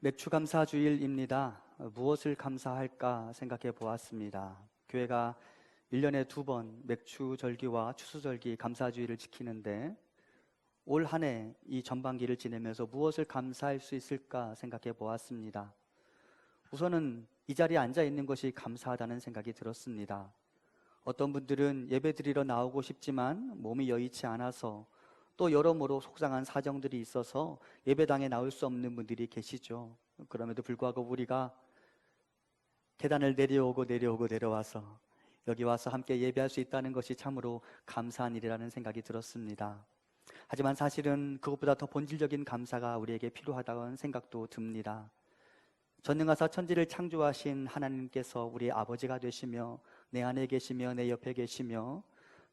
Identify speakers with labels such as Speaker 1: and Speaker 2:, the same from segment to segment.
Speaker 1: 맥추감사주일입니다. 무엇을 감사할까 생각해 보았습니다. 교회가 1년에 2번 맥추절기와 추수절기 감사주일을 지키는데 올 한 해 이 전반기를 지내면서 무엇을 감사할 수 있을까 생각해 보았습니다. 우선은 이 자리에 앉아 있는 것이 감사하다는 생각이 들었습니다. 어떤 분들은 예배드리러 나오고 싶지만 몸이 여의치 않아서, 또 여러모로 속상한 사정들이 있어서 예배당에 나올 수 없는 분들이 계시죠. 그럼에도 불구하고 우리가 계단을 내려와서 여기 와서 함께 예배할 수 있다는 것이 참으로 감사한 일이라는 생각이 들었습니다. 하지만 사실은 그것보다 더 본질적인 감사가 우리에게 필요하다는 생각도 듭니다. 전능하사 천지를 창조하신 하나님께서 우리의 아버지가 되시며 내 안에 계시며 내 옆에 계시며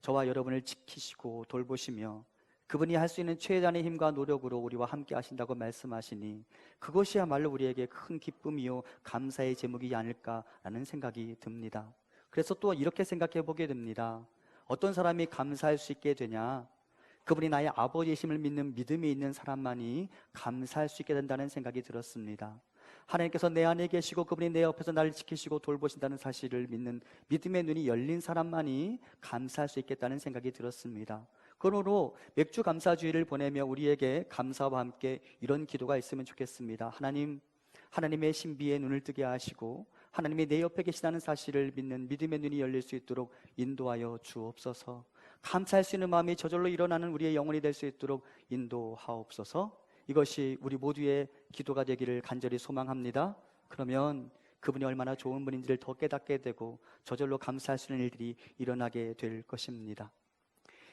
Speaker 1: 저와 여러분을 지키시고 돌보시며 그분이 할 수 있는 최대한의 힘과 노력으로 우리와 함께 하신다고 말씀하시니 그것이야말로 우리에게 큰 기쁨이요 감사의 제목이지 않을까라는 생각이 듭니다. 그래서 또 이렇게 생각해 보게 됩니다. 어떤 사람이 감사할 수 있게 되냐? 그분이 나의 아버지이심을 믿는 믿음이 있는 사람만이 감사할 수 있게 된다는 생각이 들었습니다. 하나님께서 내 안에 계시고 그분이 내 옆에서 나를 지키시고 돌보신다는 사실을 믿는 믿음의 눈이 열린 사람만이 감사할 수 있겠다는 생각이 들었습니다. 그러므로 맥주 감사주의를 보내며 우리에게 감사와 함께 이런 기도가 있으면 좋겠습니다. 하나님, 하나님의 신비에 눈을 뜨게 하시고 하나님이 내 옆에 계시다는 사실을 믿는 믿음의 눈이 열릴 수 있도록 인도하여 주옵소서. 감사할 수 있는 마음이 저절로 일어나는 우리의 영혼이 될 수 있도록 인도하옵소서. 이것이 우리 모두의 기도가 되기를 간절히 소망합니다. 그러면 그분이 얼마나 좋은 분인지를 더 깨닫게 되고 저절로 감사할 수 있는 일들이 일어나게 될 것입니다.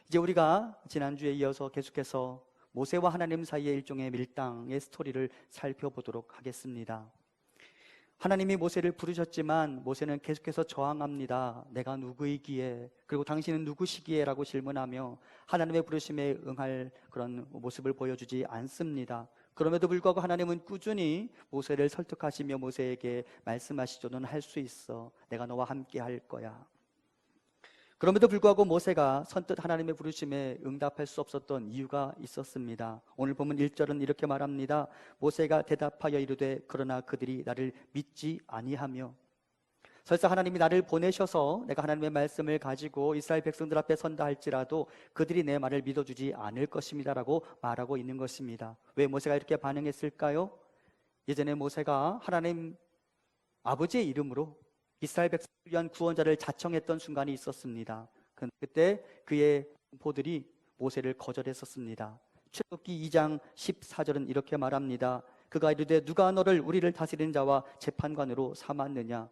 Speaker 1: 이제 우리가 지난주에 이어서 계속해서 모세와 하나님 사이의 일종의 밀당의 스토리를 살펴보도록 하겠습니다. 하나님이 모세를 부르셨지만 모세는 계속해서 저항합니다. 내가 누구이기에, 그리고 당신은 누구시기에 라고 질문하며 하나님의 부르심에 응할 그런 모습을 보여주지 않습니다. 그럼에도 불구하고 하나님은 꾸준히 모세를 설득하시며 모세에게 말씀하시죠. 너는 할 수 있어. 내가 너와 함께 할 거야. 그럼에도 불구하고 모세가 선뜻 하나님의 부르심에 응답할 수 없었던 이유가 있었습니다. 오늘 보면 1절은 이렇게 말합니다. 모세가 대답하여 이르되 그러나 그들이 나를 믿지 아니하며. 설사 하나님이 나를 보내셔서 내가 하나님의 말씀을 가지고 이스라엘 백성들 앞에 선다 할지라도 그들이 내 말을 믿어주지 않을 것입니다 라고 말하고 있는 것입니다. 왜 모세가 이렇게 반응했을까요? 예전에 모세가 하나님 아버지의 이름으로 이스라엘 백성을 위한 구원자를 자청했던 순간이 있었습니다. 그때 그의 동포들이 모세를 거절했었습니다. 출애굽기 2장 14절은 이렇게 말합니다. 그가 이르되 누가 너를 우리를 다스리는 자와 재판관으로 삼았느냐?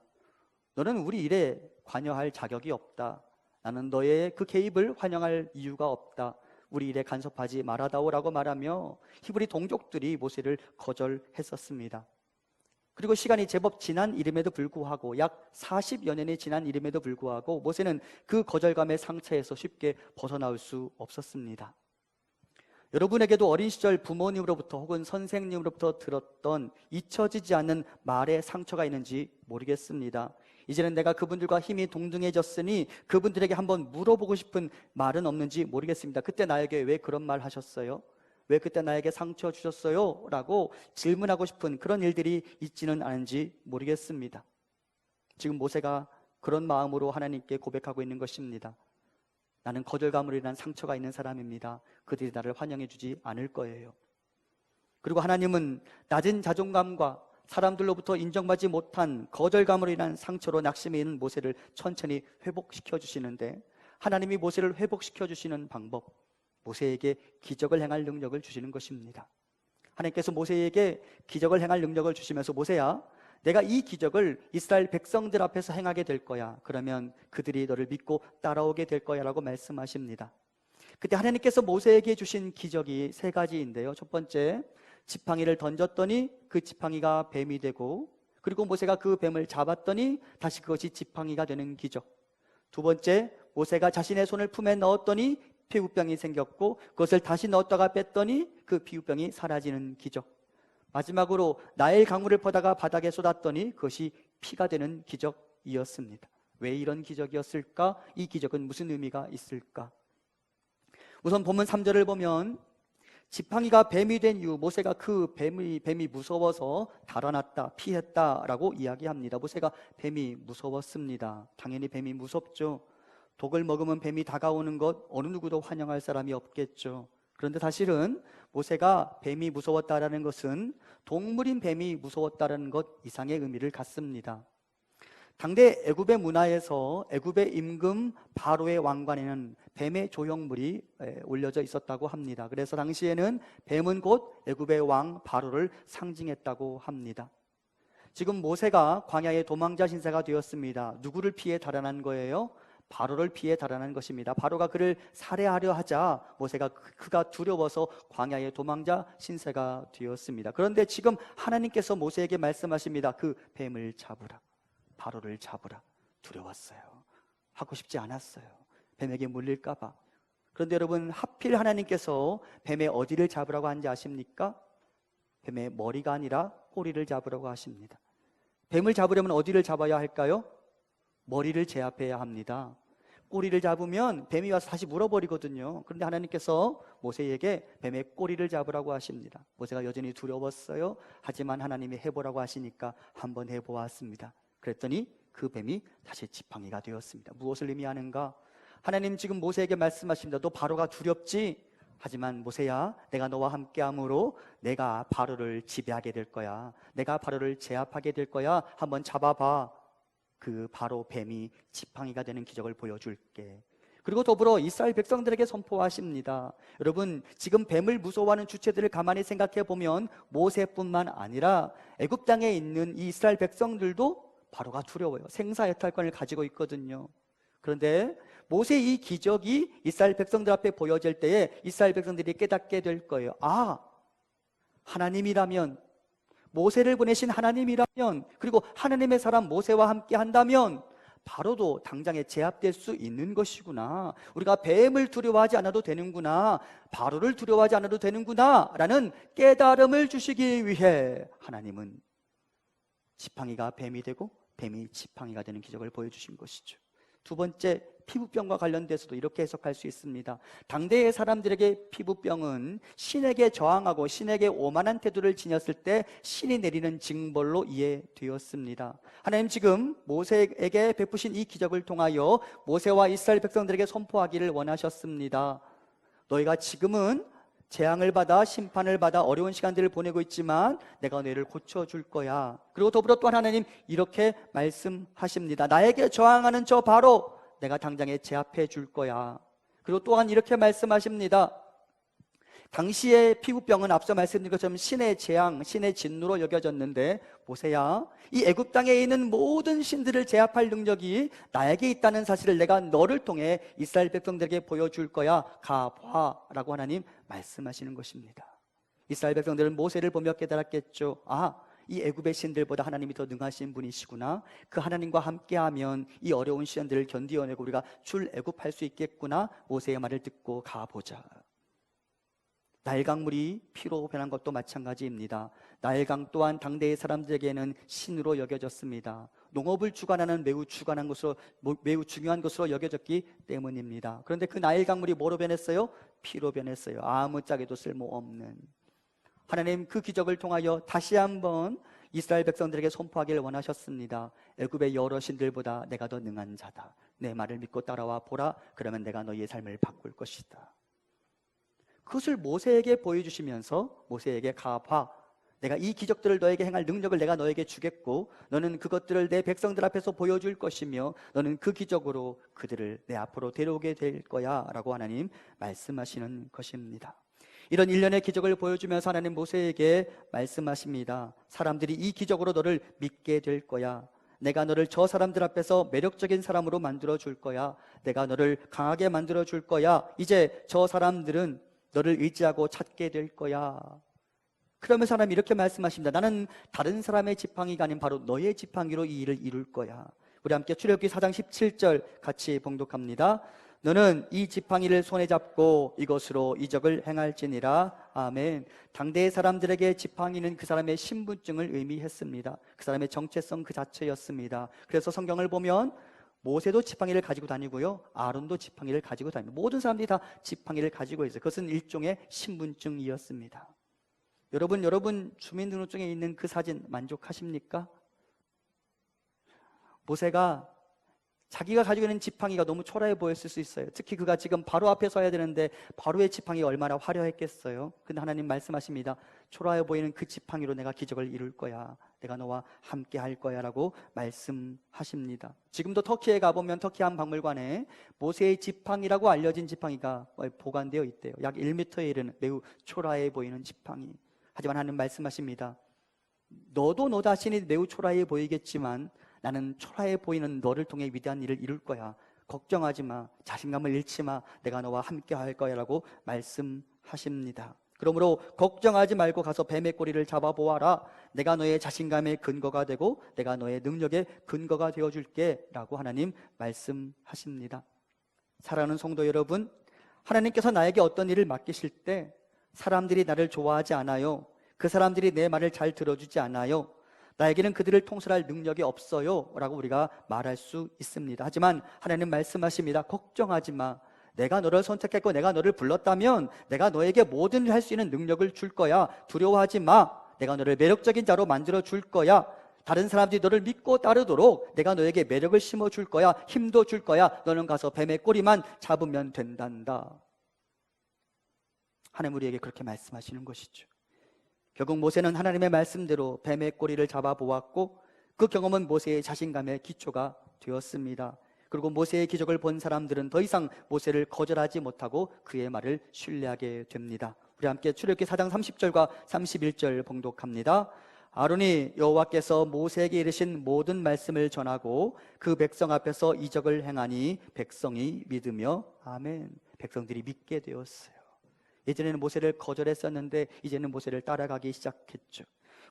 Speaker 1: 너는 우리 일에 관여할 자격이 없다. 나는 너의 그 개입을 환영할 이유가 없다. 우리 일에 간섭하지 말아다오라고 말하며 히브리 동족들이 모세를 거절했었습니다. 그리고 시간이 제법 지난 이름에도 불구하고 약 40여 년이 지난 이름에도 불구하고 모세는 그 거절감의 상처에서 쉽게 벗어나올 수 없었습니다. 여러분에게도 어린 시절 부모님으로부터 혹은 선생님으로부터 들었던 잊혀지지 않는 말의 상처가 있는지 모르겠습니다. 이제는 내가 그분들과 힘이 동등해졌으니 그분들에게 한번 물어보고 싶은 말은 없는지 모르겠습니다. 그때 나에게 왜 그런 말 하셨어요? 왜 그때 나에게 상처 주셨어요? 라고 질문하고 싶은 그런 일들이 있지는 않은지 모르겠습니다. 지금 모세가 그런 마음으로 하나님께 고백하고 있는 것입니다. 나는 거절감으로 인한 상처가 있는 사람입니다. 그들이 나를 환영해 주지 않을 거예요. 그리고 하나님은 낮은 자존감과 사람들로부터 인정받지 못한 거절감으로 인한 상처로 낙심해 있는 모세를 천천히 회복시켜 주시는데, 하나님이 모세를 회복시켜 주시는 방법, 모세에게 기적을 행할 능력을 주시는 것입니다. 하나님께서 모세에게 기적을 행할 능력을 주시면서 모세야, 내가 이 기적을 이스라엘 백성들 앞에서 행하게 될 거야. 그러면 그들이 너를 믿고 따라오게 될 거야 라고 말씀하십니다. 그때 하나님께서 모세에게 주신 기적이 3가지인데요. 첫 번째, 지팡이를 던졌더니 그 지팡이가 뱀이 되고, 그리고 모세가 그 뱀을 잡았더니 다시 그것이 지팡이가 되는 기적. 두 번째, 모세가 자신의 손을 품에 넣었더니 피부병이 생겼고 그것을 다시 넣었다가 뺐더니 그 피부병이 사라지는 기적. 마지막으로 나일 강물을 퍼다가 바닥에 쏟았더니 그것이 피가 되는 기적이었습니다. 왜 이런 기적이었을까? 이 기적은 무슨 의미가 있을까? 우선 본문 3절을 보면 지팡이가 뱀이 된 이유, 모세가 그 뱀이 무서워서 달아났다, 피했다라고 이야기합니다. 모세가 뱀이 무서웠습니다. 당연히 뱀이 무섭죠. 독을 먹으면 뱀이 다가오는 것 어느 누구도 환영할 사람이 없겠죠. 그런데 사실은 모세가 뱀이 무서웠다라는 것은 동물인 뱀이 무서웠다라는 것 이상의 의미를 갖습니다. 당대 애굽의 문화에서 애굽의 임금 바로의 왕관에는 뱀의 조형물이 올려져 있었다고 합니다. 그래서 당시에는 뱀은 곧 애굽의 왕 바로를 상징했다고 합니다. 지금 모세가 광야의 도망자 신세가 되었습니다. 누구를 피해 달아난 거예요? 바로를 피해 달아난 것입니다. 바로가 그를 살해하려 하자 모세가 그가 두려워서 광야의 도망자 신세가 되었습니다. 그런데 지금 하나님께서 모세에게 말씀하십니다. 그 뱀을 잡으라, 바로를 잡으라. 두려웠어요. 하고 싶지 않았어요. 뱀에게 물릴까 봐. 그런데 여러분, 하필 하나님께서 뱀의 어디를 잡으라고 하는지 아십니까? 뱀의 머리가 아니라 꼬리를 잡으라고 하십니다. 뱀을 잡으려면 어디를 잡아야 할까요? 머리를 제압해야 합니다. 꼬리를 잡으면 뱀이 와서 다시 물어버리거든요. 그런데 하나님께서 모세에게 뱀의 꼬리를 잡으라고 하십니다. 모세가 여전히 두려웠어요. 하지만 하나님이 해보라고 하시니까 한번 해보았습니다. 그랬더니 그 뱀이 다시 지팡이가 되었습니다. 무엇을 의미하는가? 하나님 지금 모세에게 말씀하십니다. 너 바로가 두렵지? 하지만 모세야, 내가 너와 함께함으로 내가 바로를 지배하게 될 거야. 내가 바로를 제압하게 될 거야. 한번 잡아봐. 그 바로 뱀이 지팡이가 되는 기적을 보여줄게. 그리고 더불어 이스라엘 백성들에게 선포하십니다. 여러분, 지금 뱀을 무서워하는 주체들을 가만히 생각해 보면 모세뿐만 아니라 애굽 땅에 있는 이 이스라엘 백성들도 바로가 두려워요. 생사해탈권을 가지고 있거든요. 그런데 모세의 이 기적이 이스라엘 백성들 앞에 보여질 때에 이스라엘 백성들이 깨닫게 될 거예요. 아, 하나님이라면, 모세를 보내신 하나님이라면, 그리고 하나님의 사람 모세와 함께 한다면 바로도 당장에 제압될 수 있는 것이구나. 우리가 뱀을 두려워하지 않아도 되는구나. 바로를 두려워하지 않아도 되는구나 라는 깨달음을 주시기 위해 하나님은 지팡이가 뱀이 되고 뱀이 지팡이가 되는 기적을 보여주신 것이죠. 두 번째, 피부병과 관련돼서도 이렇게 해석할 수 있습니다. 당대의 사람들에게 피부병은 신에게 저항하고 신에게 오만한 태도를 지녔을 때 신이 내리는 징벌로 이해되었습니다. 하나님 지금 모세에게 베푸신 이 기적을 통하여 모세와 이스라엘 백성들에게 선포하기를 원하셨습니다. 너희가 지금은 재앙을 받아 심판을 받아 어려운 시간들을 보내고 있지만 내가 너희를 고쳐줄 거야. 그리고 더불어 또 하나님 이렇게 말씀하십니다. 나에게 저항하는 저 바로 내가 당장에 제압해 줄 거야. 그리고 또한 이렇게 말씀하십니다. 당시의 피부병은 앞서 말씀드린 것처럼 신의 재앙, 신의 진노로 여겨졌는데 모세야, 이 애굽 땅에 있는 모든 신들을 제압할 능력이 나에게 있다는 사실을 내가 너를 통해 이스라엘 백성들에게 보여줄 거야. 가봐라고 하나님 말씀하시는 것입니다. 이스라엘 백성들은 모세를 보며 깨달았겠죠. 아, 이 애굽의 신들보다 하나님이 더 능하신 분이시구나. 그 하나님과 함께하면 이 어려운 시련들을 견디어내고 우리가 출애굽할 수 있겠구나. 모세의 말을 듣고 가보자. 나일강물이 피로 변한 것도 마찬가지입니다. 나일강 또한 당대의 사람들에게는 신으로 여겨졌습니다. 농업을 주관하는 매우 중요한 것으로 여겨졌기 때문입니다. 그런데 그 나일강물이 뭐로 변했어요? 피로 변했어요. 아무짝에도 쓸모없는. 하나님 그 기적을 통하여 다시 한번 이스라엘 백성들에게 선포하기를 원하셨습니다. 애굽의 여러 신들보다 내가 더 능한 자다. 내 말을 믿고 따라와 보라. 그러면 내가 너희의 삶을 바꿀 것이다. 그것을 모세에게 보여주시면서 모세에게 가봐. 내가 이 기적들을 너에게 행할 능력을 내가 너에게 주겠고 너는 그것들을 내 백성들 앞에서 보여줄 것이며 너는 그 기적으로 그들을 내 앞으로 데려오게 될 거야 라고 하나님 말씀하시는 것입니다. 이런 일련의 기적을 보여주면서 하나님 모세에게 말씀하십니다. 사람들이 이 기적으로 너를 믿게 될 거야. 내가 너를 저 사람들 앞에서 매력적인 사람으로 만들어 줄 거야. 내가 너를 강하게 만들어 줄 거야. 이제 저 사람들은 너를 의지하고 찾게 될 거야. 그러면서 하나님 이렇게 말씀하십니다. 나는 다른 사람의 지팡이가 아닌 바로 너의 지팡이로 이 일을 이룰 거야. 우리 함께 출애굽기 4장 17절 같이 봉독합니다. 너는 이 지팡이를 손에 잡고 이것으로 이적을 행할지니라. 아멘. 당대의 사람들에게 지팡이는 그 사람의 신분증을 의미했습니다. 그 사람의 정체성 그 자체였습니다. 그래서 성경을 보면 모세도 지팡이를 가지고 다니고요, 아론도 지팡이를 가지고 다니고 모든 사람들이 다 지팡이를 가지고 있어요. 그것은 일종의 신분증이었습니다. 여러분 주민등록증에 있는 그 사진 만족하십니까? 모세가 자기가 가지고 있는 지팡이가 너무 초라해 보였을 수 있어요. 특히 그가 지금 바로 앞에 서야 되는데 바로의 지팡이가 얼마나 화려했겠어요. 근데 하나님 말씀하십니다. 초라해 보이는 그 지팡이로 내가 기적을 이룰 거야, 내가 너와 함께 할 거야 라고 말씀하십니다. 지금도 터키에 가보면 터키 한 박물관에 모세의 지팡이라고 알려진 지팡이가 보관되어 있대요. 약 1m에 이르는 매우 초라해 보이는 지팡이. 하지만 하나님 말씀하십니다. 너도 너 자신이 매우 초라해 보이겠지만 나는 초라해 보이는 너를 통해 위대한 일을 이룰 거야. 걱정하지 마. 자신감을 잃지 마. 내가 너와 함께 할 거야 라고 말씀하십니다. 그러므로 걱정하지 말고 가서 뱀의 꼬리를 잡아보아라. 내가 너의 자신감의 근거가 되고 내가 너의 능력의 근거가 되어줄게 라고 하나님 말씀하십니다. 사랑하는 성도 여러분, 하나님께서 나에게 어떤 일을 맡기실 때 사람들이 나를 좋아하지 않아요. 그 사람들이 내 말을 잘 들어주지 않아요. 나에게는 그들을 통솔할 능력이 없어요 라고 우리가 말할 수 있습니다. 하지만 하나님 말씀하십니다. 걱정하지 마. 내가 너를 선택했고 내가 너를 불렀다면 내가 너에게 모든 일을 할 수 있는 능력을 줄 거야. 두려워하지 마. 내가 너를 매력적인 자로 만들어 줄 거야. 다른 사람들이 너를 믿고 따르도록 내가 너에게 매력을 심어 줄 거야. 힘도 줄 거야. 너는 가서 뱀의 꼬리만 잡으면 된단다. 하나님 우리에게 그렇게 말씀하시는 것이죠. 결국 모세는 하나님의 말씀대로 뱀의 꼬리를 잡아보았고 그 경험은 모세의 자신감의 기초가 되었습니다. 그리고 모세의 기적을 본 사람들은 더 이상 모세를 거절하지 못하고 그의 말을 신뢰하게 됩니다. 우리 함께 출애굽기 4장 30절과 31절 봉독합니다. 아론이 여호와께서 모세에게 이르신 모든 말씀을 전하고 그 백성 앞에서 이적을 행하니 백성이 믿으며 아멘. 백성들이 믿게 되었어요. 예전에는 모세를 거절했었는데 이제는 모세를 따라가기 시작했죠.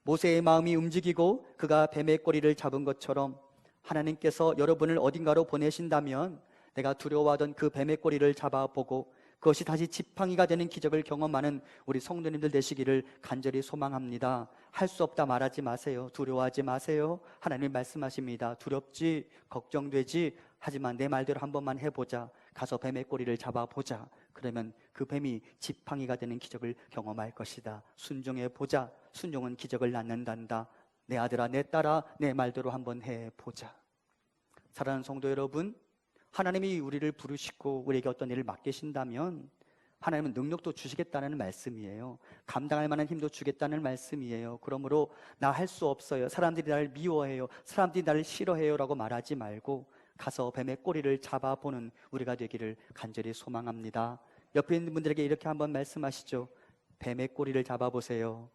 Speaker 1: 모세의 마음이 움직이고 그가 뱀의 꼬리를 잡은 것처럼 하나님께서 여러분을 어딘가로 보내신다면 내가 두려워하던 그 뱀의 꼬리를 잡아보고 그것이 다시 지팡이가 되는 기적을 경험하는 우리 성도님들 되시기를 간절히 소망합니다. 할 수 없다 말하지 마세요. 두려워하지 마세요. 하나님 말씀하십니다. 두렵지, 걱정되지, 하지만 내 말대로 한 번만 해보자. 가서 뱀의 꼬리를 잡아보자. 그러면 그 뱀이 지팡이가 되는 기적을 경험할 것이다. 순종해보자. 순종은 기적을 낳는단다. 내 아들아, 내 딸아, 내 말대로 한번 해보자. 사랑하는 성도 여러분, 하나님이 우리를 부르시고 우리에게 어떤 일을 맡기신다면 하나님은 능력도 주시겠다는 말씀이에요. 감당할 만한 힘도 주겠다는 말씀이에요. 그러므로 나 할 수 없어요, 사람들이 나를 미워해요, 사람들이 나를 싫어해요 라고 말하지 말고 가서 뱀의 꼬리를 잡아보는 우리가 되기를 간절히 소망합니다. 옆에 있는 분들에게 이렇게 한번 말씀하시죠. 뱀의 꼬리를 잡아보세요.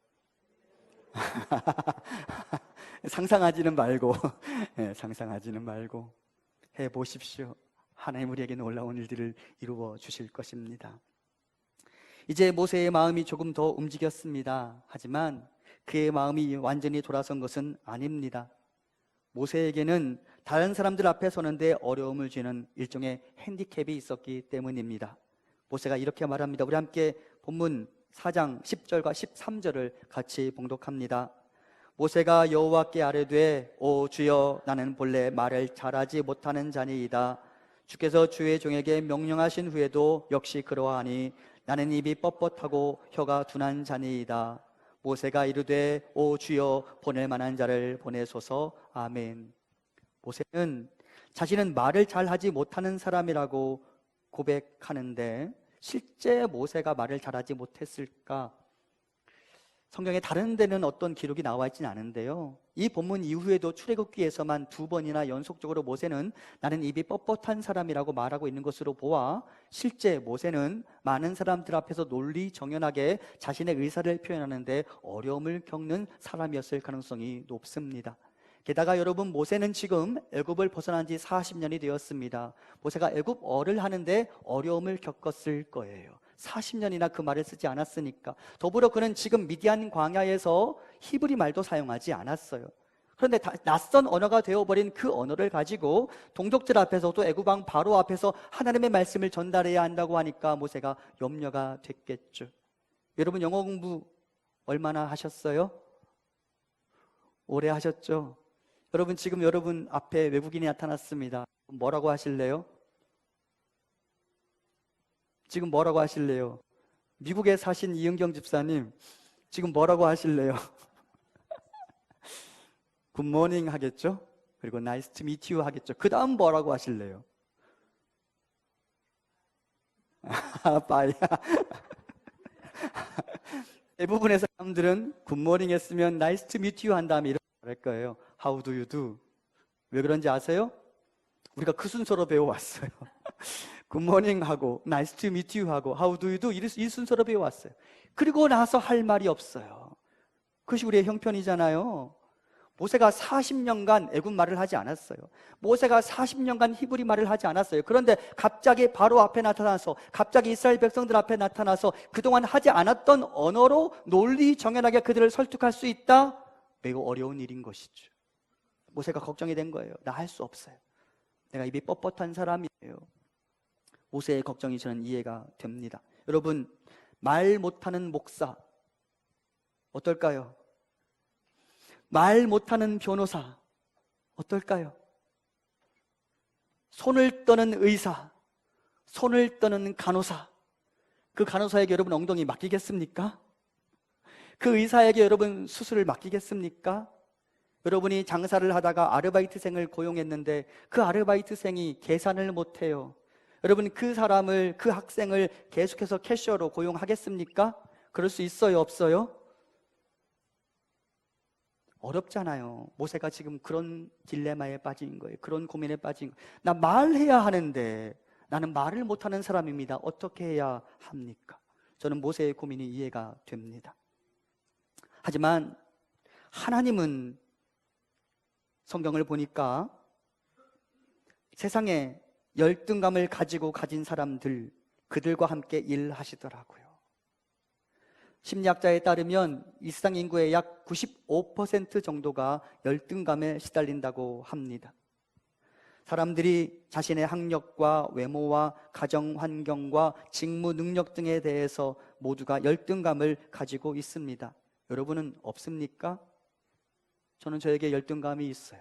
Speaker 1: 상상하지는 말고 네, 상상하지는 말고 해보십시오. 하나님 우리에게 놀라운 일들을 이루어 주실 것입니다. 이제 모세의 마음이 조금 더 움직였습니다. 하지만 그의 마음이 완전히 돌아선 것은 아닙니다. 모세에게는 다른 사람들 앞에 서는데 어려움을 주는 일종의 핸디캡이 있었기 때문입니다. 모세가 이렇게 말합니다. 우리 함께 본문 4장 10절과 13절을 같이 봉독합니다. 모세가 여호와께 아뢰되 오 주여, 나는 본래 말을 잘하지 못하는 자니이다. 주께서 주의 종에게 명령하신 후에도 역시 그러하니 나는 입이 뻣뻣하고 혀가 둔한 자니이다. 모세가 이르되 오 주여, 보낼 만한 자를 보내소서. 아멘. 모세는 자신은 말을 잘하지 못하는 사람이라고 고백하는데 실제 모세가 말을 잘하지 못했을까? 성경에 다른 데는 어떤 기록이 나와 있지는 않은데요, 이 본문 이후에도 출애굽기에서만 2번이나 연속적으로 모세는 나는 입이 뻣뻣한 사람이라고 말하고 있는 것으로 보아 실제 모세는 많은 사람들 앞에서 논리정연하게 자신의 의사를 표현하는데 어려움을 겪는 사람이었을 가능성이 높습니다. 게다가 여러분, 모세는 지금 애굽을 벗어난 지 40년이 되었습니다. 모세가 애굽어를 하는데 어려움을 겪었을 거예요. 40년이나 그 말을 쓰지 않았으니까. 더불어 그는 지금 미디안 광야에서 히브리 말도 사용하지 않았어요. 그런데 낯선 언어가 되어버린 그 언어를 가지고 동족들 앞에서도 애굽왕 바로 앞에서 하나님의 말씀을 전달해야 한다고 하니까 모세가 염려가 됐겠죠. 여러분, 영어 공부 얼마나 하셨어요? 오래 하셨죠? 여러분, 지금 여러분 앞에 외국인이 나타났습니다. 뭐라고 하실래요? 지금 뭐라고 하실래요? 미국에 사신 이은경 집사님, 지금 뭐라고 하실래요? 굿모닝 하겠죠? 그리고 나이스 투 미트 유 하겠죠? 그 다음 뭐라고 하실래요? 빠이. 대부분의 사람들은 굿모닝 했으면 나이스 투 미트 유 한 다음에 이렇게 말할 거예요. How do you do? 왜 그런지 아세요? 우리가 그 순서로 배워왔어요. 굿모닝 하고 나이스 투 미트 유 하고 How do you do? 이 순서로 배워왔어요. 그리고 나서 할 말이 없어요. 그것이 우리의 형편이잖아요. 모세가 40년간 애굽 말을 하지 않았어요. 모세가 40년간 히브리 말을 하지 않았어요. 그런데 갑자기 바로 앞에 나타나서, 갑자기 이스라엘 백성들 앞에 나타나서 그동안 하지 않았던 언어로 논리정연하게 그들을 설득할 수 있다? 매우 어려운 일인 것이죠. 모세가 걱정이 된 거예요. 나 할 수 없어요. 내가 입이 뻣뻣한 사람이에요. 모세의 걱정이 저는 이해가 됩니다. 여러분, 말 못하는 목사 어떨까요? 말 못하는 변호사 어떨까요? 손을 떠는 의사, 손을 떠는 간호사, 그 간호사에게 여러분 엉덩이 맡기겠습니까? 그 의사에게 여러분 수술을 맡기겠습니까? 여러분이 장사를 하다가 아르바이트생을 고용했는데 그 아르바이트생이 계산을 못해요. 여러분 그 사람을, 그 학생을 계속해서 캐셔로 고용하겠습니까? 그럴 수 있어요, 없어요? 어렵잖아요. 모세가 지금 그런 딜레마에 빠진 거예요. 그런 고민에 빠진 거예요. 나 말해야 하는데 나는 말을 못하는 사람입니다. 어떻게 해야 합니까? 저는 모세의 고민이 이해가 됩니다. 하지만 하나님은 성경을 보니까 세상에 열등감을 가진 사람들, 그들과 함께 일하시더라고요. 심리학자에 따르면 이 세상 인구의 약 95% 정도가 열등감에 시달린다고 합니다. 사람들이 자신의 학력과 외모와 가정 환경과 직무 능력 등에 대해서 모두가 열등감을 가지고 있습니다. 여러분은 없습니까? 저는 저에게 열등감이 있어요.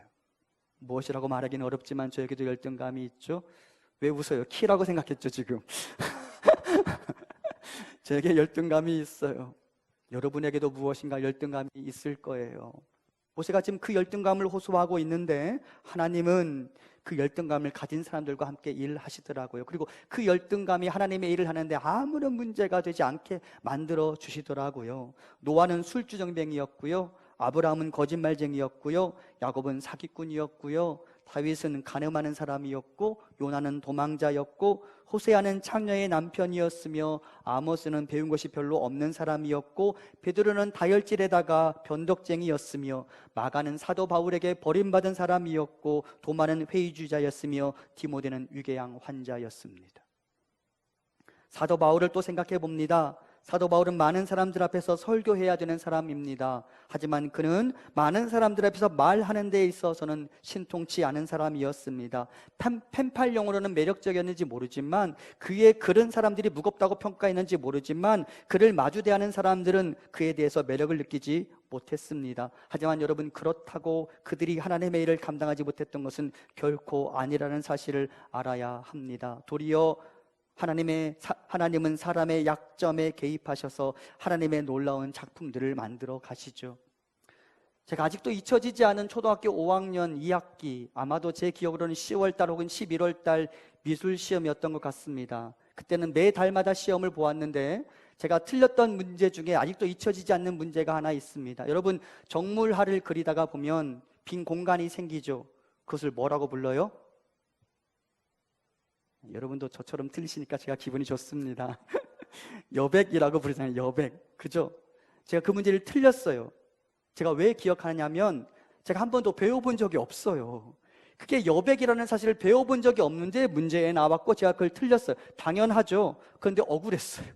Speaker 1: 무엇이라고 말하기는 어렵지만 저에게도 열등감이 있죠. 왜 웃어요? 키라고 생각했죠 지금. 저에게 열등감이 있어요. 여러분에게도 무엇인가 열등감이 있을 거예요. 모세가 지금 그 열등감을 호소하고 있는데 하나님은 그 열등감을 가진 사람들과 함께 일하시더라고요. 그리고 그 열등감이 하나님의 일을 하는데 아무런 문제가 되지 않게 만들어 주시더라고요. 노아는 술주정뱅이였고요, 아브라함은 거짓말쟁이였고요, 야곱은 사기꾼이었고요, 다윗은 간음하는 사람이었고, 요나는 도망자였고, 호세아는 창녀의 남편이었으며, 아모스는 배운 것이 별로 없는 사람이었고, 베드로는 다혈질에다가 변덕쟁이였으며, 마가는 사도 바울에게 버림받은 사람이었고, 도마는 회의주자였으며, 디모데는 위궤양 환자였습니다. 사도 바울을 또 생각해 봅니다. 사도 바울은 많은 사람들 앞에서 설교해야 되는 사람입니다. 하지만 그는 많은 사람들 앞에서 말하는 데 있어서는 신통치 않은 사람이었습니다. 펜팔용으로는 매력적이었는지 모르지만, 그의 글은 사람들이 무겁다고 평가했는지 모르지만, 그를 마주대하는 사람들은 그에 대해서 매력을 느끼지 못했습니다. 하지만 여러분, 그렇다고 그들이 하나님의 일을 감당하지 못했던 것은 결코 아니라는 사실을 알아야 합니다. 도리어 하나님은 사람의 약점에 개입하셔서 하나님의 놀라운 작품들을 만들어 가시죠. 제가 아직도 잊혀지지 않은 초등학교 5학년 2학기, 아마도 제 기억으로는 10월달 혹은 11월달 미술시험이었던 것 같습니다. 그때는 매 달마다 시험을 보았는데 제가 틀렸던 문제 중에 아직도 잊혀지지 않는 문제가 하나 있습니다. 여러분, 정물화를 그리다가 보면 빈 공간이 생기죠. 그것을 뭐라고 불러요? 여러분도 저처럼 틀리시니까 제가 기분이 좋습니다. 여백이라고 부르잖아요. 여백. 그죠? 제가 그 문제를 틀렸어요. 제가 왜 기억하냐면 제가 한 번도 배워본 적이 없어요. 그게 여백이라는 사실을 배워본 적이 없는데 문제에 나왔고 제가 그걸 틀렸어요. 당연하죠. 그런데 억울했어요.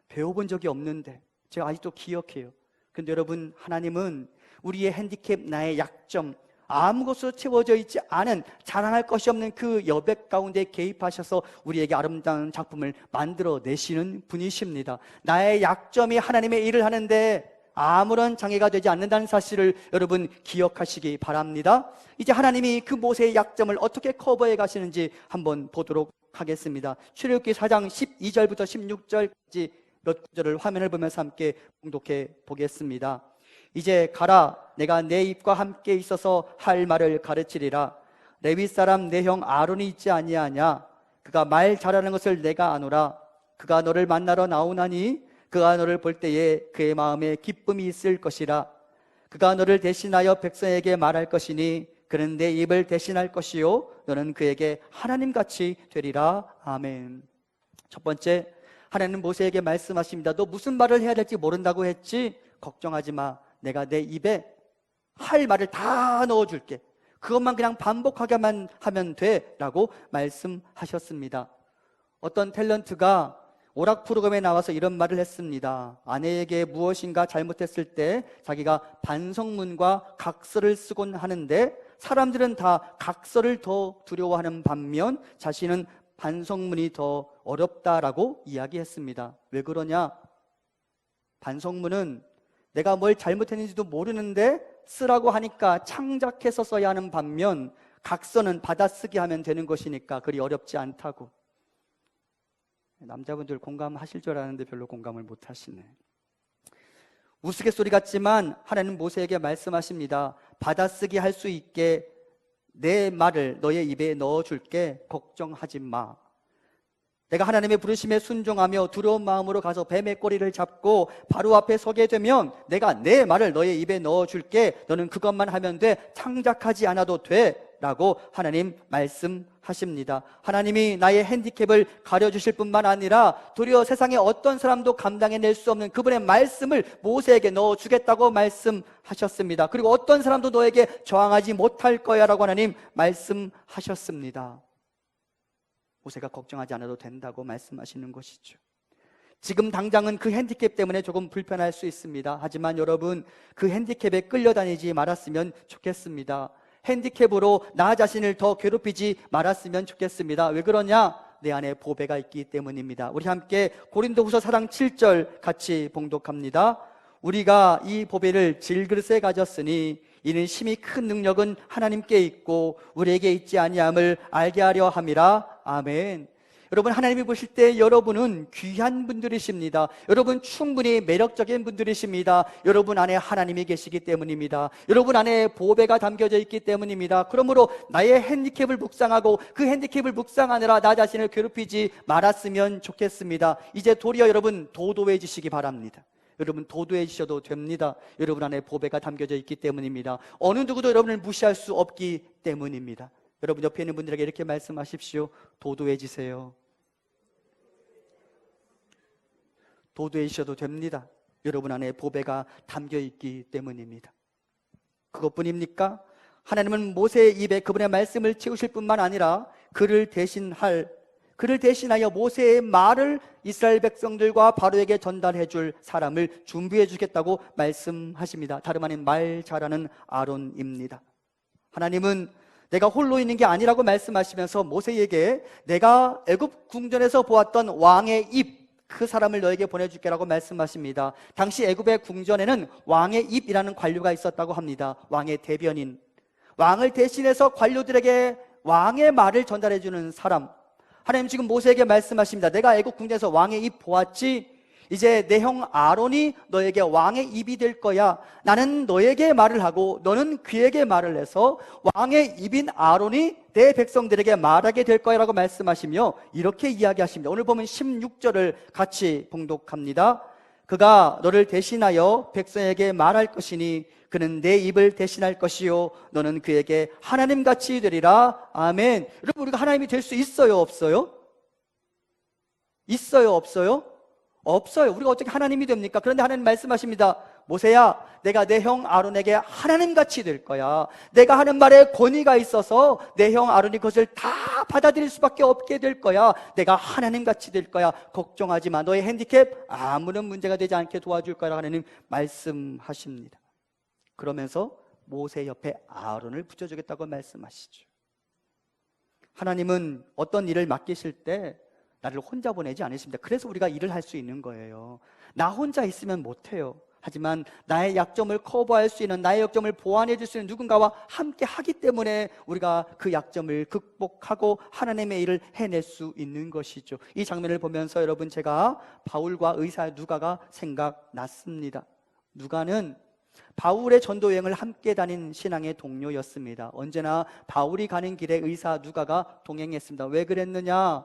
Speaker 1: 배워본 적이 없는데. 제가 아직도 기억해요. 그런데 여러분, 하나님은 우리의 핸디캡, 나의 약점, 아무것으로 채워져 있지 않은, 자랑할 것이 없는 그 여백 가운데 개입하셔서 우리에게 아름다운 작품을 만들어내시는 분이십니다. 나의 약점이 하나님의 일을 하는데 아무런 장애가 되지 않는다는 사실을 여러분 기억하시기 바랍니다. 이제 하나님이 그 모세의 약점을 어떻게 커버해 가시는지 한번 보도록 하겠습니다. 출애굽기 4장 12절부터 16절까지 몇 구절을 화면을 보면서 함께 봉독해 보겠습니다. 이제 가라, 내가 내 입과 함께 있어서 할 말을 가르치리라. 레위 사람 내 형 아론이 있지 아니하냐? 그가 말 잘하는 것을 내가 아노라. 그가 너를 만나러 나오나니 그가 너를 볼 때에 그의 마음에 기쁨이 있을 것이라. 그가 너를 대신하여 백성에게 말할 것이니 그는 내 입을 대신할 것이요 너는 그에게 하나님같이 되리라. 아멘. 첫 번째, 하나님은 모세에게 말씀하십니다. 너 무슨 말을 해야 될지 모른다고 했지? 걱정하지 마. 내가 내 입에 할 말을 다 넣어줄게. 그것만 그냥 반복하게만 하면 돼 라고 말씀하셨습니다. 어떤 탤런트가 오락 프로그램에 나와서 이런 말을 했습니다. 아내에게 무엇인가 잘못했을 때 자기가 반성문과 각서를 쓰곤 하는데 사람들은 다 각서를 더 두려워하는 반면 자신은 반성문이 더 어렵다라고 이야기했습니다. 왜 그러냐? 반성문은 내가 뭘 잘못했는지도 모르는데 쓰라고 하니까 창작해서 써야 하는 반면 각서는 받아쓰기 하면 되는 것이니까 그리 어렵지 않다고. 남자분들 공감하실 줄 알았는데 별로 공감을 못 하시네. 우스갯소리 같지만 하나님은 모세에게 말씀하십니다. 받아쓰기 할 수 있게 내 말을 너의 입에 넣어줄게. 걱정하지 마. 내가 하나님의 부르심에 순종하며 두려운 마음으로 가서 뱀의 꼬리를 잡고 바로 앞에 서게 되면 내가 내 말을 너의 입에 넣어줄게. 너는 그것만 하면 돼. 창작하지 않아도 돼 라고 하나님 말씀하십니다. 하나님이 나의 핸디캡을 가려주실 뿐만 아니라 도리어 세상에 어떤 사람도 감당해낼 수 없는 그분의 말씀을 모세에게 넣어주겠다고 말씀하셨습니다. 그리고 어떤 사람도 너에게 저항하지 못할 거야 라고 하나님 말씀하셨습니다. 모세가 걱정하지 않아도 된다고 말씀하시는 것이죠. 지금 당장은 그 핸디캡 때문에 조금 불편할 수 있습니다. 하지만 여러분, 그 핸디캡에 끌려다니지 말았으면 좋겠습니다. 핸디캡으로 나 자신을 더 괴롭히지 말았으면 좋겠습니다. 왜 그러냐? 내 안에 보배가 있기 때문입니다. 우리 함께 고린도후서 4장 7절 같이 봉독합니다. 우리가 이 보배를 질그릇에 가졌으니 이는 심히 큰 능력은 하나님께 있고 우리에게 있지 아니함을 알게 하려 함이라. 아멘. 여러분, 하나님이 보실 때 여러분은 귀한 분들이십니다. 여러분 충분히 매력적인 분들이십니다. 여러분 안에 하나님이 계시기 때문입니다. 여러분 안에 보배가 담겨져 있기 때문입니다. 그러므로 나의 핸디캡을 묵상하고 그 핸디캡을 묵상하느라 나 자신을 괴롭히지 말았으면 좋겠습니다. 이제 도리어 여러분 도도해지시기 바랍니다. 여러분 도도해지셔도 됩니다. 여러분 안에 보배가 담겨져 있기 때문입니다. 어느 누구도 여러분을 무시할 수 없기 때문입니다. 여러분 옆에 있는 분들에게 이렇게 말씀하십시오. 도도해지세요. 도도해지셔도 됩니다. 여러분 안에 보배가 담겨있기 때문입니다. 그것뿐입니까? 하나님은 모세의 입에 그분의 말씀을 채우실 뿐만 아니라 그를 대신하여 모세의 말을 이스라엘 백성들과 바로에게 전달해 줄 사람을 준비해 주겠다고 말씀하십니다. 다름 아닌 말 잘하는 아론입니다. 하나님은 내가 홀로 있는 게 아니라고 말씀하시면서 모세에게 내가 애굽 궁전에서 보았던 왕의 입, 그 사람을 너에게 보내줄게라고 말씀하십니다. 당시 애굽의 궁전에는 왕의 입이라는 관료가 있었다고 합니다. 왕의 대변인, 왕을 대신해서 관료들에게 왕의 말을 전달해 주는 사람. 하나님 지금 모세에게 말씀하십니다. 내가 애굽 궁전에서 왕의 입 보았지? 이제 내 형 아론이 너에게 왕의 입이 될 거야. 나는 너에게 말을 하고 너는 그에게 말을 해서 왕의 입인 아론이 내 백성들에게 말하게 될 거야 라고 말씀하시며 이렇게 이야기하십니다. 오늘 보면 16절을 같이 봉독합니다. 그가 너를 대신하여 백성에게 말할 것이니 그는 내 입을 대신할 것이요 너는 그에게 하나님같이 되리라. 아멘. 여러분, 우리가 하나님이 될 수 있어요, 없어요? 있어요, 없어요? 없어요. 우리가 어떻게 하나님이 됩니까? 그런데 하나님 말씀하십니다. 모세야, 내가 내 형 아론에게 하나님같이 될 거야. 내가 하는 말에 권위가 있어서 내 형 아론이 그것을 다 받아들일 수밖에 없게 될 거야. 내가 하나님같이 될 거야. 걱정하지 마. 너의 핸디캡 아무런 문제가 되지 않게 도와줄 거라 하나님 말씀하십니다. 그러면서 모세 옆에 아론을 붙여주겠다고 말씀하시죠. 하나님은 어떤 일을 맡기실 때 나를 혼자 보내지 않으십니다. 그래서 우리가 일을 할 수 있는 거예요. 나 혼자 있으면 못해요. 하지만 나의 약점을 커버할 수 있는, 나의 약점을 보완해 줄 수 있는 누군가와 함께 하기 때문에 우리가 그 약점을 극복하고 하나님의 일을 해낼 수 있는 것이죠. 이 장면을 보면서 여러분, 제가 바울과 의사 누가가 생각났습니다. 누가는 바울의 전도 여행을 함께 다닌 신앙의 동료였습니다. 언제나 바울이 가는 길에 의사 누가가 동행했습니다. 왜 그랬느냐?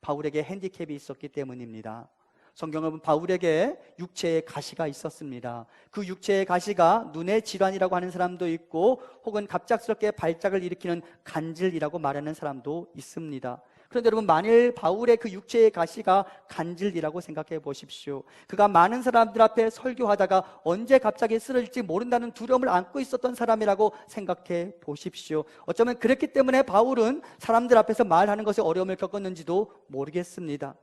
Speaker 1: 바울에게 핸디캡이 있었기 때문입니다. 성경을 보면 바울에게 육체의 가시가 있었습니다. 그 육체의 가시가 눈의 질환이라고 하는 사람도 있고, 혹은 갑작스럽게 발작을 일으키는 간질이라고 말하는 사람도 있습니다. 그런데 여러분, 만일 바울의 그 육체의 가시가 간질이라고 생각해 보십시오. 그가 많은 사람들 앞에 설교하다가 언제 갑자기 쓰러질지 모른다는 두려움을 안고 있었던 사람이라고 생각해 보십시오. 어쩌면 그랬기 때문에 바울은 사람들 앞에서 말하는 것에 어려움을 겪었는지도 모르겠습니다.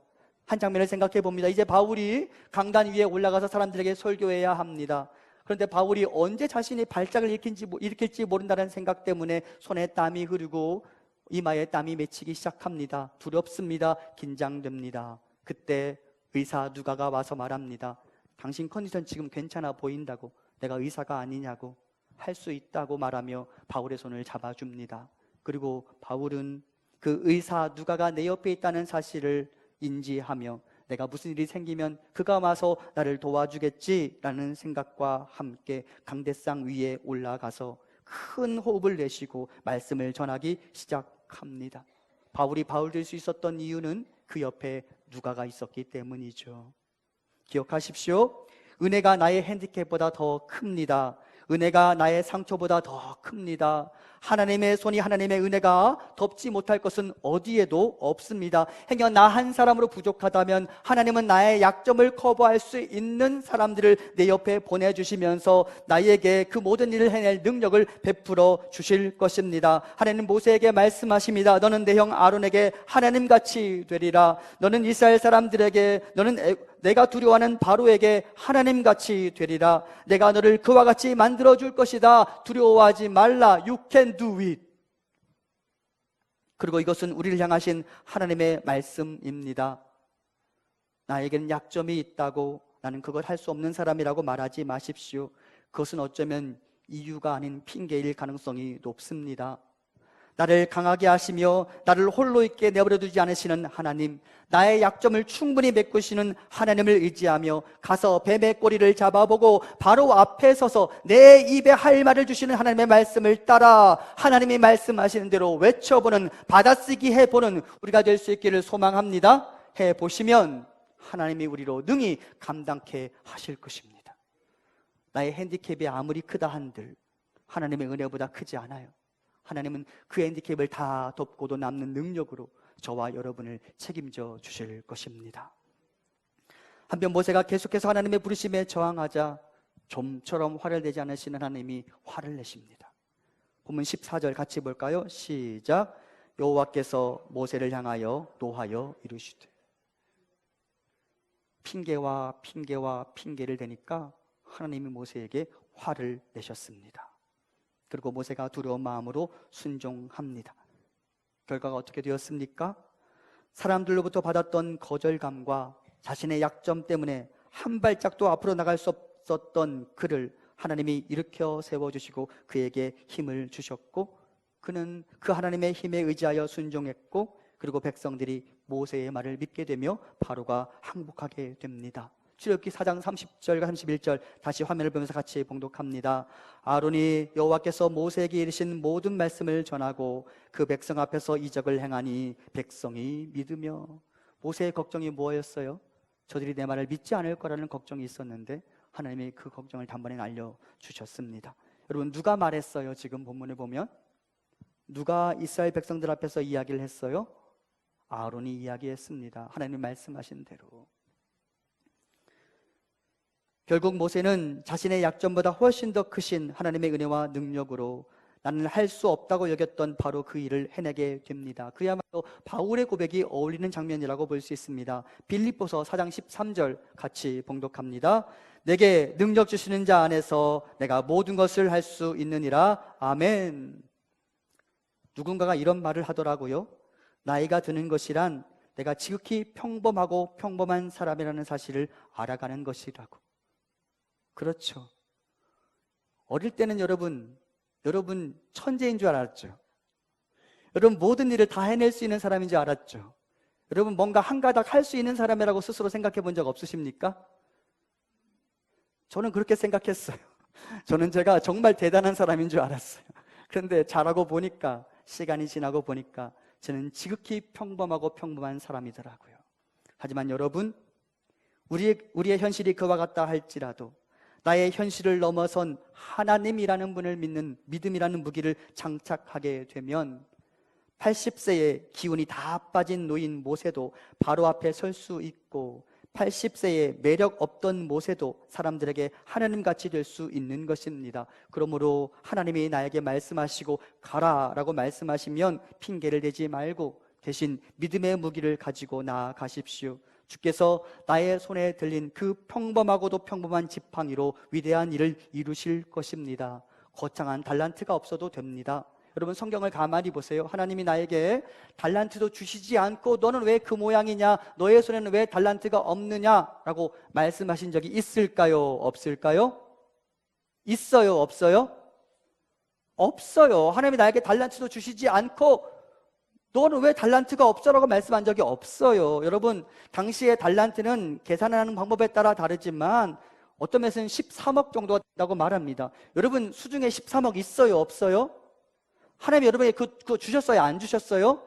Speaker 1: 한 장면을 생각해 봅니다. 이제 바울이 강단 위에 올라가서 사람들에게 설교해야 합니다. 그런데 바울이 언제 자신이 발작을 일으킬지 모른다는 생각 때문에 손에 땀이 흐르고 이마에 땀이 맺히기 시작합니다. 두렵습니다. 긴장됩니다. 그때 의사 누가가 와서 말합니다. 당신 컨디션 지금 괜찮아 보인다고, 내가 의사가 아니냐고, 할 수 있다고 말하며 바울의 손을 잡아줍니다. 그리고 바울은 그 의사 누가가 내 옆에 있다는 사실을 인지하며 내가 무슨 일이 생기면 그가 와서 나를 도와주겠지라는 생각과 함께 강대상 위에 올라가서 큰 호흡을 내쉬고 말씀을 전하기 시작합니다. 바울이 바울 될 수 있었던 이유는 그 옆에 누가가 있었기 때문이죠. 기억하십시오. 은혜가 나의 핸디캡보다 더 큽니다. 은혜가 나의 상처보다 더 큽니다. 하나님의 손이, 하나님의 은혜가 덮지 못할 것은 어디에도 없습니다. 행여 나 한 사람으로 부족하다면 하나님은 나의 약점을 커버할 수 있는 사람들을 내 옆에 보내주시면서 나에게 그 모든 일을 해낼 능력을 베풀어 주실 것입니다. 하나님 모세에게 말씀하십니다. 너는 내 형 아론에게 하나님같이 되리라. 너는 이스라엘 사람들에게, 너는 내가 두려워하는 바로에게 하나님같이 되리라. 내가 너를 그와 같이 만들어줄 것이다. 두려워하지 말라. You can do it. 그리고 이것은 우리를 향하신 하나님의 말씀입니다. 나에게는 약점이 있다고, 나는 그걸 할 수 없는 사람이라고 말하지 마십시오. 그것은 어쩌면 이유가 아닌 핑계일 가능성이 높습니다. 나를 강하게 하시며 나를 홀로 있게 내버려 두지 않으시는 하나님, 나의 약점을 충분히 메꾸시는 하나님을 의지하며 가서 뱀의 꼬리를 잡아보고 바로 앞에 서서 내 입에 할 말을 주시는 하나님의 말씀을 따라 하나님이 말씀하시는 대로 외쳐보는, 받아쓰기 해보는 우리가 될 수 있기를 소망합니다. 해보시면 하나님이 우리로 능히 감당케 하실 것입니다. 나의 핸디캡이 아무리 크다 한들 하나님의 은혜보다 크지 않아요. 하나님은 그 핸디캡을 다 덮고도 남는 능력으로 저와 여러분을 책임져 주실 것입니다. 한편 모세가 계속해서 하나님의 부르심에 저항하자 좀처럼 화를 내지 않으시는 하나님이 화를 내십니다. 본문 14절 같이 볼까요? 시작. 여호와께서 모세를 향하여 노하여 이르시되. 핑계와 핑계를 대니까 하나님이 모세에게 화를 내셨습니다. 그리고 모세가 두려운 마음으로 순종합니다. 결과가 어떻게 되었습니까? 사람들로부터 받았던 거절감과 자신의 약점 때문에 한 발짝도 앞으로 나갈 수 없었던 그를 하나님이 일으켜 세워주시고 그에게 힘을 주셨고, 그는 그 하나님의 힘에 의지하여 순종했고, 그리고 백성들이 모세의 말을 믿게 되며 바로가 항복하게 됩니다. 출애굽기 4장 30절과 31절 다시 화면을 보면서 같이 봉독합니다. 아론이 여호와께서 모세에게 이르신 모든 말씀을 전하고 그 백성 앞에서 이적을 행하니 백성이 믿으며. 모세의 걱정이 뭐였어요? 저들이 내 말을 믿지 않을 거라는 걱정이 있었는데 하나님이 그 걱정을 단번에 알려주셨습니다. 여러분, 누가 말했어요? 지금 본문에 보면 누가 이스라엘 백성들 앞에서 이야기를 했어요? 아론이 이야기했습니다. 하나님 말씀하신 대로. 결국 모세는 자신의 약점보다 훨씬 더 크신 하나님의 은혜와 능력으로 나는 할 수 없다고 여겼던 바로 그 일을 해내게 됩니다. 그야말로 바울의 고백이 어울리는 장면이라고 볼 수 있습니다. 빌립보서 4장 13절 같이 봉독합니다. 내게 능력 주시는 자 안에서 내가 모든 것을 할 수 있느니라. 아멘. 누군가가 이런 말을 하더라고요. 나이가 드는 것이란 내가 지극히 평범하고 평범한 사람이라는 사실을 알아가는 것이라고. 그렇죠. 어릴 때는 여러분 천재인 줄 알았죠. 여러분 모든 일을 다 해낼 수 있는 사람인 줄 알았죠. 여러분 뭔가 한 가닥 할 수 있는 사람이라고 스스로 생각해 본 적 없으십니까? 저는 그렇게 생각했어요. 저는 제가 정말 대단한 사람인 줄 알았어요. 그런데 자라고 보니까, 시간이 지나고 보니까 저는 지극히 평범하고 평범한 사람이더라고요. 하지만 여러분, 우리의 현실이 그와 같다 할지라도 나의 현실을 넘어선 하나님이라는 분을 믿는 믿음이라는 무기를 장착하게 되면 80세에 기운이 다 빠진 노인 모세도 바로 앞에 설 수 있고, 80세에 매력 없던 모세도 사람들에게 하나님같이 될 수 있는 것입니다. 그러므로 하나님이 나에게 말씀하시고 가라라고 말씀하시면 핑계를 대지 말고 대신 믿음의 무기를 가지고 나아가십시오. 주께서 나의 손에 들린 그 평범하고도 평범한 지팡이로 위대한 일을 이루실 것입니다. 거창한 달란트가 없어도 됩니다. 여러분 성경을 가만히 보세요. 하나님이 나에게 달란트도 주시지 않고 너는 왜 그 모양이냐, 너의 손에는 왜 달란트가 없느냐라고 말씀하신 적이 있을까요? 없을까요? 있어요? 없어요? 없어요. 하나님이 나에게 달란트도 주시지 않고 너는 왜 달란트가 없어라고 말씀한 적이 없어요. 여러분 당시에 달란트는 계산하는 방법에 따라 다르지만 어떤 면에서는 13억 정도가 된다고 말합니다. 여러분 수중에 13억 있어요? 없어요? 하나님이 여러분에게 그거 주셨어요? 안 주셨어요?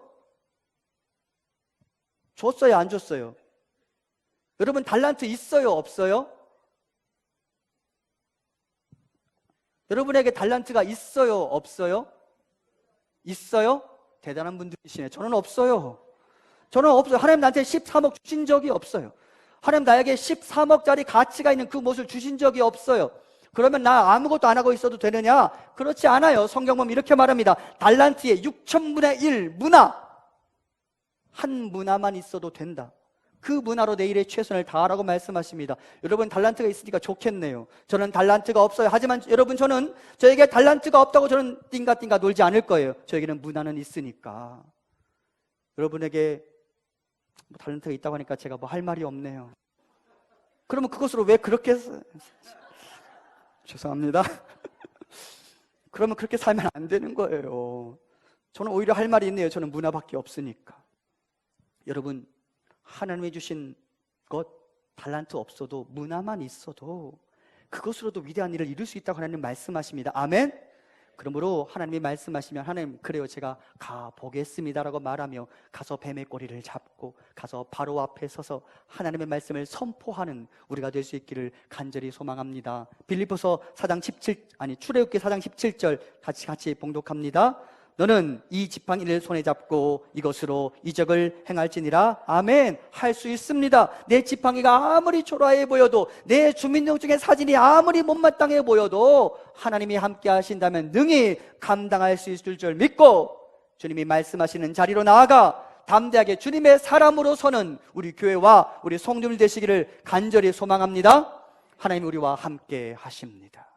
Speaker 1: 줬어요? 안 줬어요? 여러분 달란트 있어요? 없어요? 여러분에게 달란트가 있어요? 없어요? 있어요? 대단한 분들이시네. 저는 없어요. 저는 없어요. 하나님 나한테 13억 주신 적이 없어요. 하나님 나에게 13억짜리 가치가 있는 그 못을 주신 적이 없어요. 그러면 나 아무것도 안 하고 있어도 되느냐? 그렇지 않아요. 성경 보면 이렇게 말합니다. 달란트의 6천분의 1 문화, 한 문화만 있어도 된다. 그 문화로 내 일에 최선을 다하라고 말씀하십니다. 여러분 달란트가 있으니까 좋겠네요. 저는 달란트가 없어요. 하지만 여러분 저에게 달란트가 없다고 저는 띵가띵가 놀지 않을 거예요. 저에게는 문화는 있으니까. 여러분에게 달란트가 있다고 하니까 제가 뭐 할 말이 없네요. 그러면 그것으로 왜 그렇게 죄송합니다. 그러면 그렇게 살면 안 되는 거예요. 저는 오히려 할 말이 있네요. 저는 문화밖에 없으니까. 여러분 하나님이 주신 것 달란트 없어도 문화만 있어도 그것으로도 위대한 일을 이룰 수 있다고 하나님 말씀하십니다. 아멘. 그러므로 하나님이 말씀하시면 하나님 그래요 제가 가보겠습니다라고 말하며 가서 뱀의 꼬리를 잡고 가서 바로 앞에 서서 하나님의 말씀을 선포하는 우리가 될 수 있기를 간절히 소망합니다. 빌립보서 4장 17 출애굽기 4장 17절 같이 봉독합니다. 너는 이 지팡이를 손에 잡고 이것으로 이적을 행할지니라. 아멘. 할 수 있습니다. 내 지팡이가 아무리 초라해 보여도, 내 주민등록증의 사진이 아무리 못마땅해 보여도 하나님이 함께 하신다면 능히 감당할 수 있을 줄 믿고 주님이 말씀하시는 자리로 나아가 담대하게 주님의 사람으로 서는 우리 교회와 우리 성도들 되시기를 간절히 소망합니다. 하나님 우리와 함께 하십니다.